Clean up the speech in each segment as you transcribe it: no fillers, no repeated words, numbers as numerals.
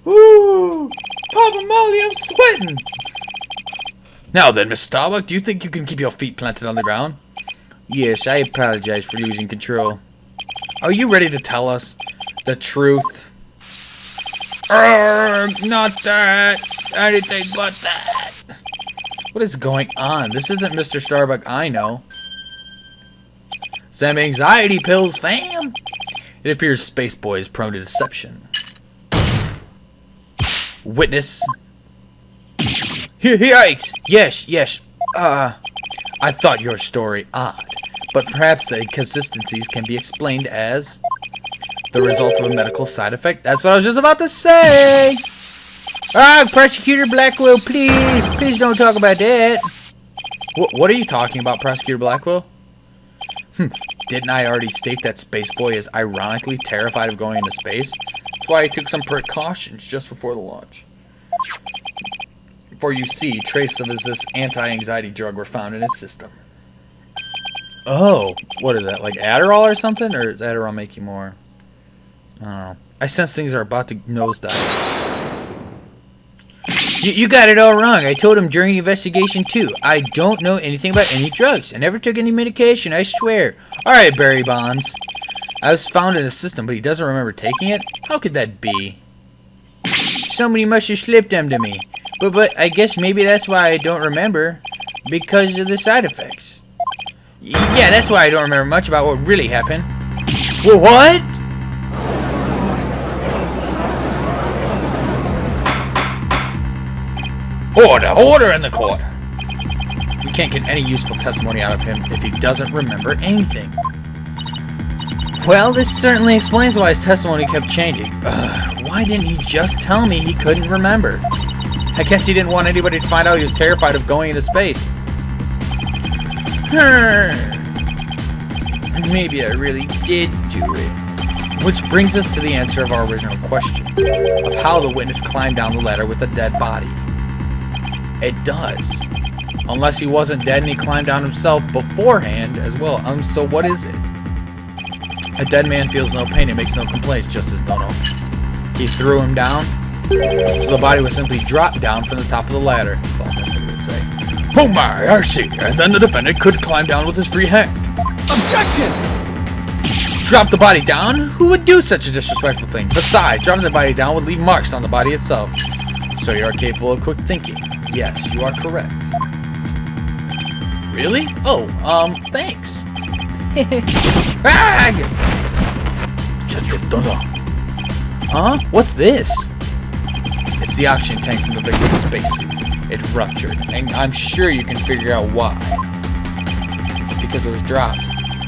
Woo! Papa Molly, I'm sweating! Now then, Miss Starbuck, do you think you can keep your feet planted on the ground? Yes, I apologize for losing control. Are you ready to tell us the truth? Not that! Anything but that! What is going on? This isn't Mr. Starbuck I know. Some anxiety pills, fam! It appears Space Boy is prone to deception. Witness. Yikes! Yes. I thought your story odd, but perhaps the inconsistencies can be explained as the result of a medical side effect. That's what I was just about to say! Prosecutor Blackwell, please don't talk about that. What are you talking about, Prosecutor Blackwell? Didn't I already state that Space Boy is ironically terrified of going into space? That's why I took some precautions just before the launch. For you see, traces of this anti-anxiety drug were found in his system. Oh, what is that, like Adderall or something? Or does Adderall make you more? I don't know. I sense things are about to nosedive. You got it all wrong. I told him during the investigation, too. I don't know anything about any drugs. I never took any medication, I swear. Alright, Barry Bonds. I was found in his system, but he doesn't remember taking it? How could that be? Somebody must have slipped them to me. But I guess maybe that's why I don't remember. Because of the side effects. Yeah, that's why I don't remember much about what really happened. Well, what? Order in the court. We can't get any useful testimony out of him if he doesn't remember anything. Well, this certainly explains why his testimony kept changing. Why didn't he just tell me he couldn't remember? I guess he didn't want anybody to find out he was terrified of going into space. Maybe I really did do it. Which brings us to the answer of our original question, of how the witness climbed down the ladder with a dead body. It does. Unless he wasn't dead and he climbed down himself beforehand as well. So what is it? A dead man feels no pain and makes no complaints, just as Dono. He threw him down, so the body was simply dropped down from the top of the ladder. Well, that's what he would say. Oh my, I see. And then the defendant could climb down with his free hand. Objection! Drop the body down? Who would do such a disrespectful thing? Besides, dropping the body down would leave marks on the body itself. So you are capable of quick thinking. Yes, you are correct. Really? Oh, thanks. Just don't know. Huh? What's this? It's the oxygen tank from the victim's spacesuit. It ruptured, and I'm sure you can figure out why. Because it was dropped.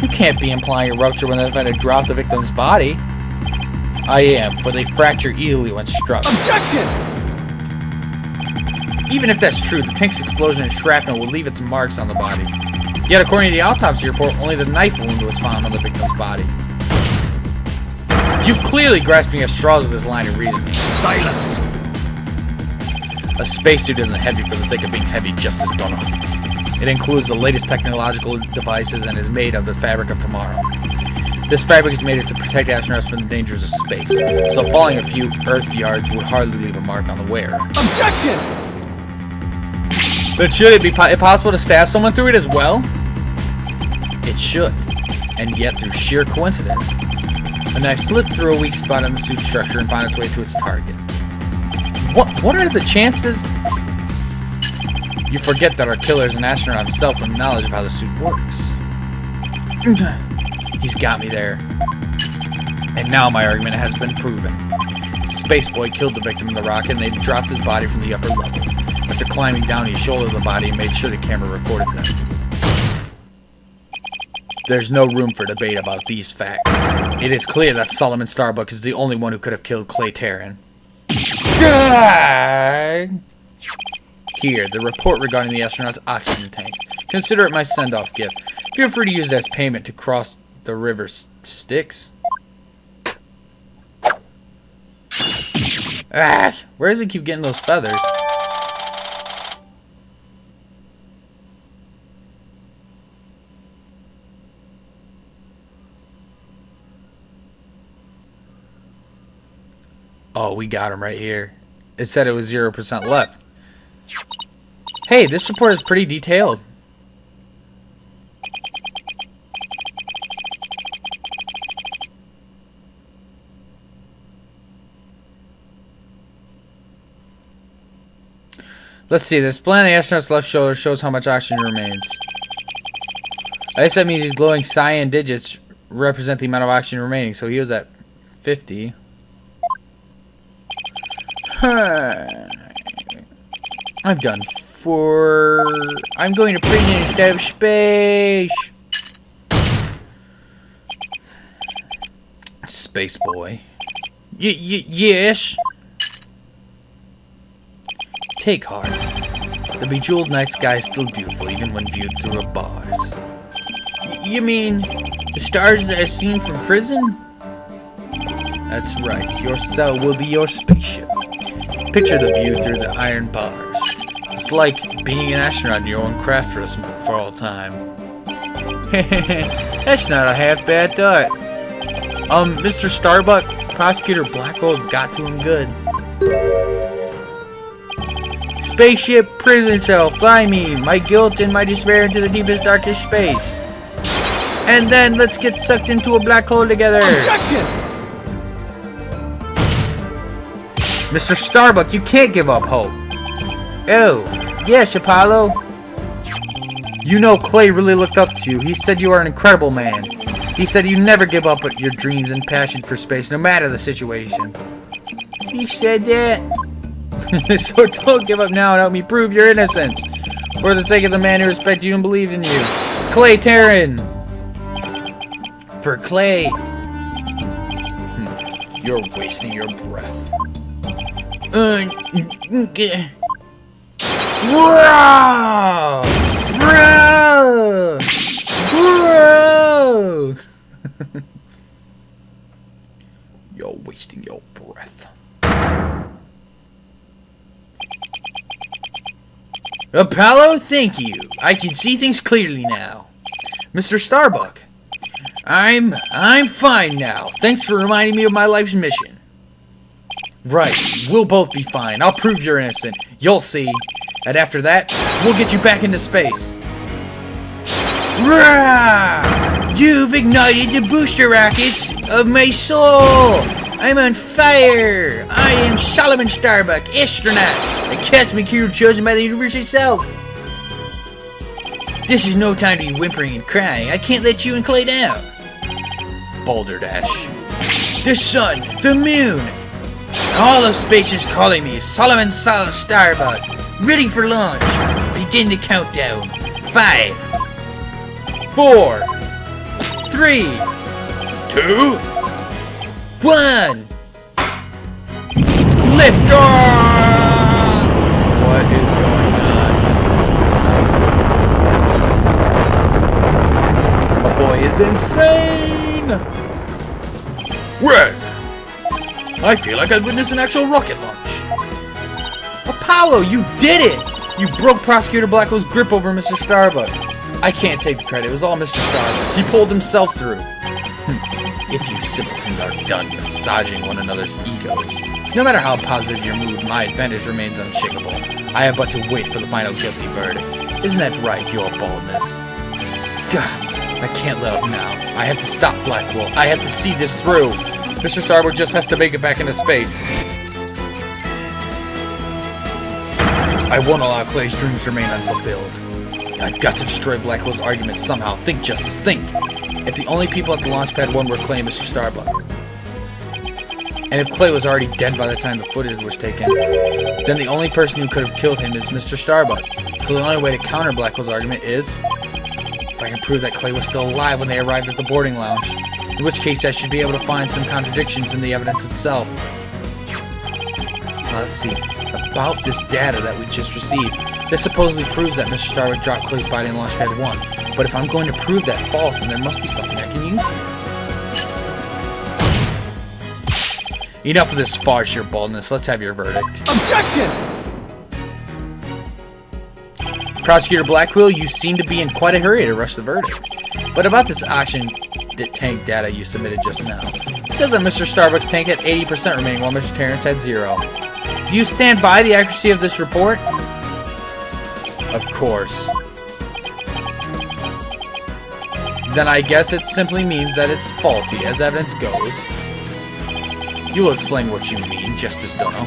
You can't be implying a rupture when the defendant dropped the victim's body. I am, for they fracture easily when struck. Objection! Even if that's true, the tank's explosion and shrapnel will leave its marks on the body. Yet, according to the autopsy report, only the knife wound was found on the victim's body. You've clearly grasping at straws with this line of reasoning. Silence! A spacesuit isn't heavy for the sake of being heavy, just as Dono. It includes the latest technological devices and is made of the fabric of tomorrow. This fabric is made to protect astronauts from the dangers of space, so falling a few Earth yards would hardly leave a mark on the wearer. Objection! But should it be possible to stab someone through it as well? It should. And yet, through sheer coincidence, a knife slipped through a weak spot in the suit structure and found its way to its target. What are the chances? You forget that our killer is an astronaut himself with knowledge of how the suit works. He's got me there. And now my argument has been proven. Space Boy killed the victim in the rocket and they dropped his body from the upper level. After climbing down, he shouldered the body and made sure the camera recorded them. There's no room for debate about these facts. It is clear that Solomon Starbuck is the only one who could have killed Clay Terran. Here, the report regarding the astronaut's oxygen tank. Consider it my send-off gift. Feel free to use it as payment to cross the river Styx. Where does he keep getting those feathers? Oh, we got him right here. It said it was 0% left. Hey, this report is pretty detailed. Let's see, this plan on the astronaut's left shoulder shows how much oxygen remains. I guess that means these glowing cyan digits represent the amount of oxygen remaining, so he was at 50. I'm done for... I'm going to print it instead of space. Space boy. Yes. Take heart. The bejeweled night sky is still beautiful, even when viewed through a bars. You mean the stars that are seen from prison? That's right. Your cell will be your spaceship. Picture the view through the iron bars. It's like being an astronaut in your own craft for all time. That's not a half bad thought. Mr. Starbuck, Prosecutor Blackwell got to him good. Spaceship, prison cell, fly me, my guilt and my despair into the deepest, darkest space. And then let's get sucked into a black hole together. Objection! Mr. Starbuck, you can't give up hope. Oh, yes, Apollo. You know Clay really looked up to you. He said you are an incredible man. He said you never give up your dreams and passion for space, no matter the situation. He said that? So don't give up now and help me prove your innocence. For the sake of the man who respected you and believed in you. Clay Terran. For Clay. You're wasting your breath. Whoa! Bro! Bro! You're wasting your breath. Apollo, thank you. I can see things clearly now. Mr. Starbuck, I'm fine now. Thanks for reminding me of my life's mission. Right, we'll both be fine. I'll prove you're innocent. You'll see. And after that, we'll get you back into space. Rah! You've ignited the booster rockets of my soul. I'm on fire. I am Solomon Starbuck, astronaut, a cosmic hero chosen by the universe itself. This is no time to be whimpering and crying. I can't let you and Clay down. Boulder Dash. The sun, the moon, all of space is calling me. Solomon Starbuck, ready for launch. Begin the countdown. 5, 4, 3, 2, 1. Lift off! What is going on? My boy is insane! Red! I feel like I've witnessed an actual rocket launch. Apollo, you did it! You broke Prosecutor Blackwell's grip over Mr. Starbuck. I can't take the credit. It was all Mr. Starbuck. He pulled himself through. If you simpletons are done massaging one another's egos, no matter how positive your mood, my advantage remains unshakable. I have but to wait for the final guilty verdict. Isn't that right, your baldness? God, I can't let up now. I have to stop Blackwell. I have to see this through. Mr. Starbuck just has to make it back into space. I won't allow Clay's dreams to remain unfulfilled. I've got to destroy Blackwell's argument somehow. Think, Justice, think. If the only people at the launch pad were Clay and Mr. Starbuck, and if Clay was already dead by the time the footage was taken, then the only person who could have killed him is Mr. Starbuck. So the only way to counter Blackwell's argument is if I can prove that Clay was still alive when they arrived at the boarding lounge, in which case I should be able to find some contradictions in the evidence itself. Let's see. About this data that we just received, this supposedly proves that Mr. Starbuck dropped Clay's body in Launch Pad 1. But if I'm going to prove that false, then there must be something I can use here. Enough of this farce, your baldness. Let's have your verdict. Objection! Prosecutor Blackwell, you seem to be in quite a hurry to rush the verdict. But about this oxygen tank data you submitted just now, It says that Mr. Starbuck's tank had 80% remaining while Mr. Terrence had 0. Do you stand by the accuracy of this report? Of course. Then I guess it simply means that it's faulty, as evidence goes. You will explain what you mean, Justice Dono.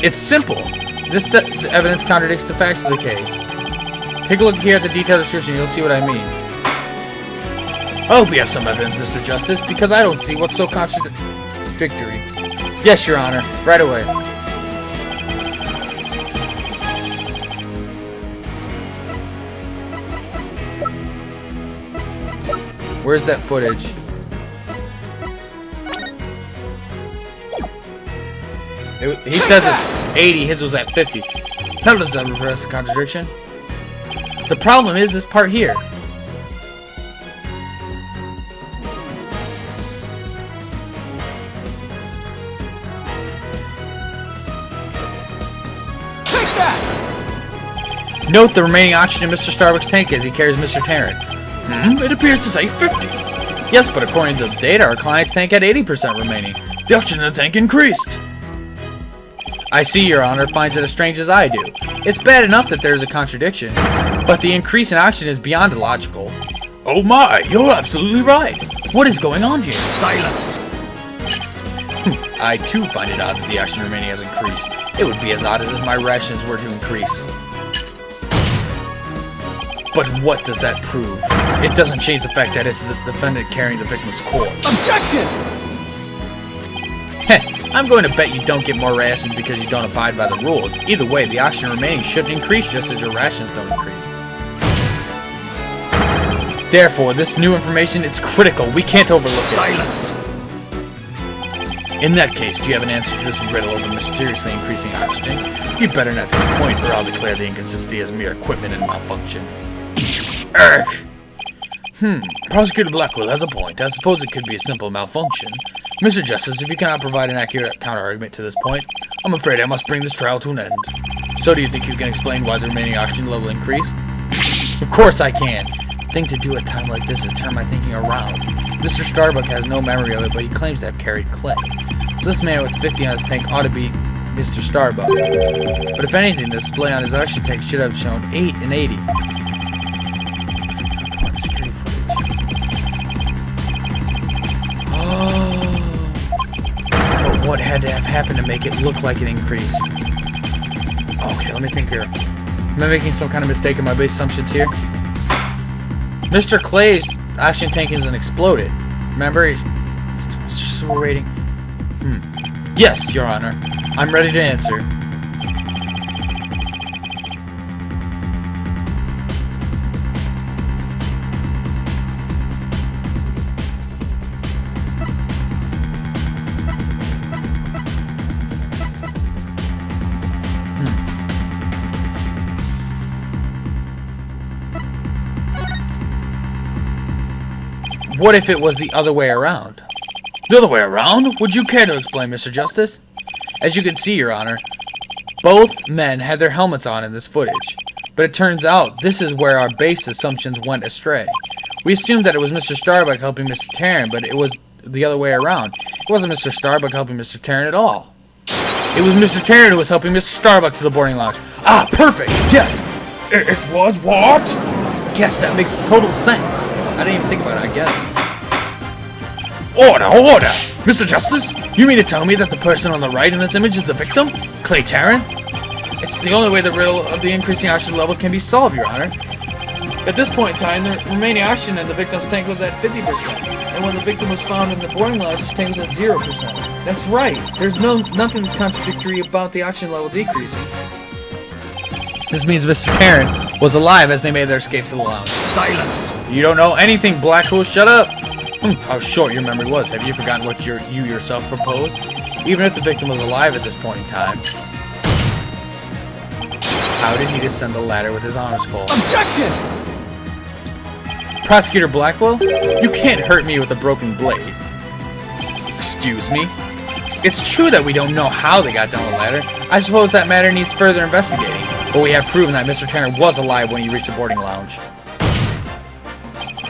It's simple. This evidence contradicts the facts of the case. Take a look here at the detailed description, you'll see what I mean. I hope you have some evidence, Mr. Justice, because I don't see what's so contradictory. Yes, Your Honor. Right away. Where's that footage? He says it's 80, his was at 50. That doesn't reverse the contradiction. The problem is this part here. Take that! Note the remaining oxygen in Mr. Starbuck's tank as he carries Mr. Tarrant. It appears to say 50. Yes, but according to the data, our client's tank had 80% remaining. The oxygen in the tank increased. I see, Your Honor finds it as strange as I do. It's bad enough that there's a contradiction, but the increase in oxygen is beyond illogical. Oh my, you're absolutely right. What is going on here? Silence! I too find it odd that the oxygen remaining has increased. It would be as odd as if my rations were to increase. But what does that prove? It doesn't change the fact that it's the defendant carrying the victim's corpse. Objection! Heh, I'm going to bet you don't get more rations because you don't abide by the rules. Either way, the oxygen remaining shouldn't increase just as your rations don't increase. Therefore, this new information, it's critical. We can't overlook it. Silence! In that case, do you have an answer to this riddle of the mysteriously increasing oxygen? You better not at this point, or I'll declare the inconsistency as mere equipment and malfunction. Urgh! Prosecutor Blackwell has a point. I suppose it could be a simple malfunction. Mr. Justice, if you cannot provide an accurate counter-argument to this point, I'm afraid I must bring this trial to an end. So do you think you can explain why the remaining oxygen level increased? Of course I can. The thing to do at a time like this is turn my thinking around. Mr. Starbuck has no memory of it, but he claims to have carried clay. So this man with 50 on his tank ought to be Mr. Starbuck. But if anything, the display on his oxygen tank should have shown 8 and 80. But what had to have happened to make it look like it increased? Okay, let me think here. Am I making some kind of mistake in my base assumptions here? Mr. Clay's oxygen tank isn't exploded. Remember, it's just we're waiting. Yes, Your Honor. I'm ready to answer. What if it was the other way around? The other way around? Would you care to explain, Mr. Justice? As you can see, Your Honor, both men had their helmets on in this footage. But it turns out this is where our base assumptions went astray. We assumed that it was Mr. Starbuck helping Mr. Tarrant, but it was the other way around. It wasn't Mr. Starbuck helping Mr. Tarrant at all. It was Mr. Tarrant who was helping Mr. Starbuck to the boarding lounge. Ah, perfect! Yes! It was what? Yes, that makes total sense. I didn't even think about it, I guess. Order! Order! Mr. Justice, you mean to tell me that the person on the right in this image is the victim? Clay Tarrant? It's the only way the riddle of the increasing oxygen level can be solved, Your Honor. At this point in time, the remaining oxygen in the victim's tank was at 50%. And when the victim was found in the boarding lounge, his tank was at 0%. That's right. There's nothing contradictory about the oxygen level decreasing. This means Mr. Tarrant was alive as they made their escape to the lounge. Silence! You don't know anything, Blackwell. Shut up! How short your memory was. Have you forgotten what you yourself proposed? Even if the victim was alive at this point in time. How did he descend the ladder with his arms full? Objection! Prosecutor Blackwell, you can't hurt me with a broken blade. Excuse me? It's true that we don't know how they got down the ladder. I suppose that matter needs further investigating. But we have proven that Mr. Tarrant was alive when he reached the boarding lounge.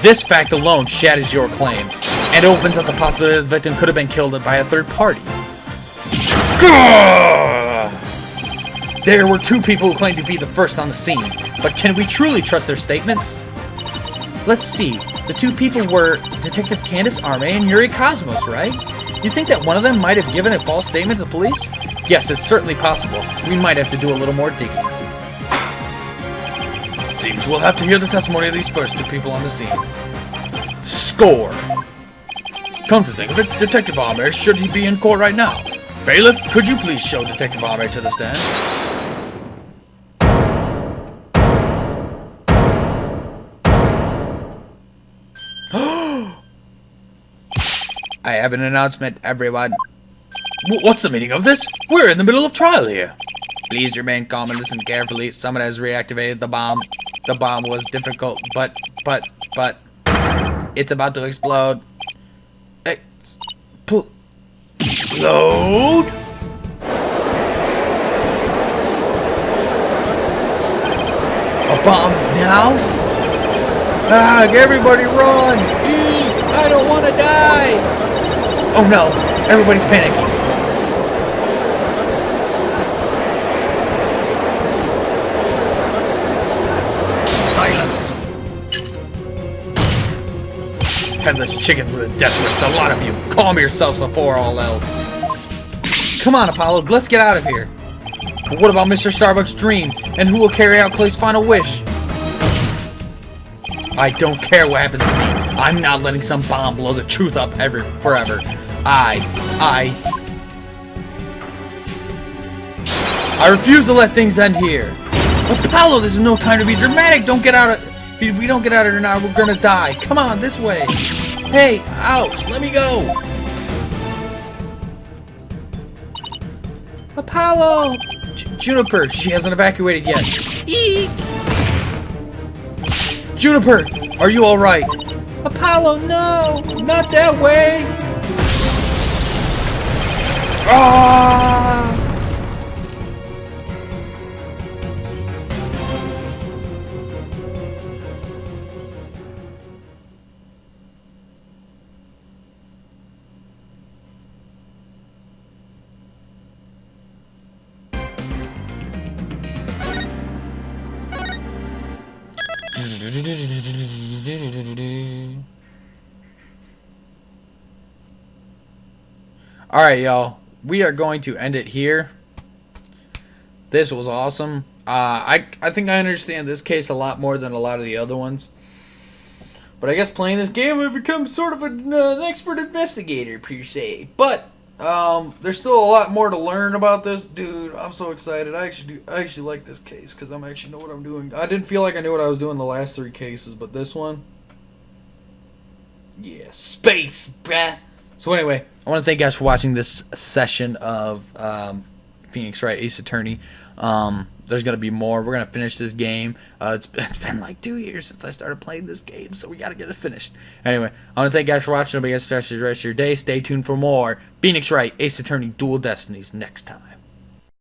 This fact alone shatters your claims. and opens up the possibility the victim could have been killed by a third party. Gah! There were 2 people who claimed to be the first on the scene, but can we truly trust their statements? Let's see. The 2 people were Detective Candace Arme and Yuri Cosmos, right? You think that one of them might have given a false statement to the police? Yes, it's certainly possible. We might have to do a little more digging. Seems we'll have to hear the testimony of these first 2 people on the scene. Score! Come to think of it, Detective Arme, should he be in court right now? Bailiff, could you please show Detective Arme to the stand? I have an announcement, everyone. What's the meaning of this? We're in the middle of trial here. Please remain calm and listen carefully. Someone has reactivated the bomb. The bomb was difficult, but it's about to explode. Explode? A bomb now? Ah, everybody run! I don't want to die! Oh no, everybody's panicking. Silence. Headless chickens with a death wish to a lot of you. Calm yourselves before all else. Come on, Apollo, let's get out of here. But what about Mr. Starbuck's dream? And who will carry out Clay's final wish? I don't care what happens to me. I'm not letting some bomb blow the truth up forever. I refuse to let things end here. Apollo, this is no time to be dramatic. Don't get out of... If we don't get out of here now, we're gonna die. Come on, this way. Hey, ouch, let me go. Apollo! Juniper, she hasn't evacuated yet. Eek! Juniper, are you alright? Apollo, no! Not that way! Ah! Alright, y'all. We are going to end it here. This was awesome. I think I understand this case a lot more than a lot of the other ones. But I guess playing this game, I've become sort of an expert investigator, per se. But there's still a lot more to learn about this. Dude, I'm so excited. I actually like this case because I'm actually know what I'm doing. I didn't feel like I knew what I was doing the last 3 cases, but this one... Yeah, space, bruh. So anyway, I want to thank you guys for watching this session of Phoenix Wright Ace Attorney. There's going to be more. We're going to finish this game. It's been like 2 years since I started playing this game, so we got to get it finished. Anyway, I want to thank you guys for watching. I hope you guys have the rest of your day. Stay tuned for more Phoenix Wright Ace Attorney Dual Destinies next time.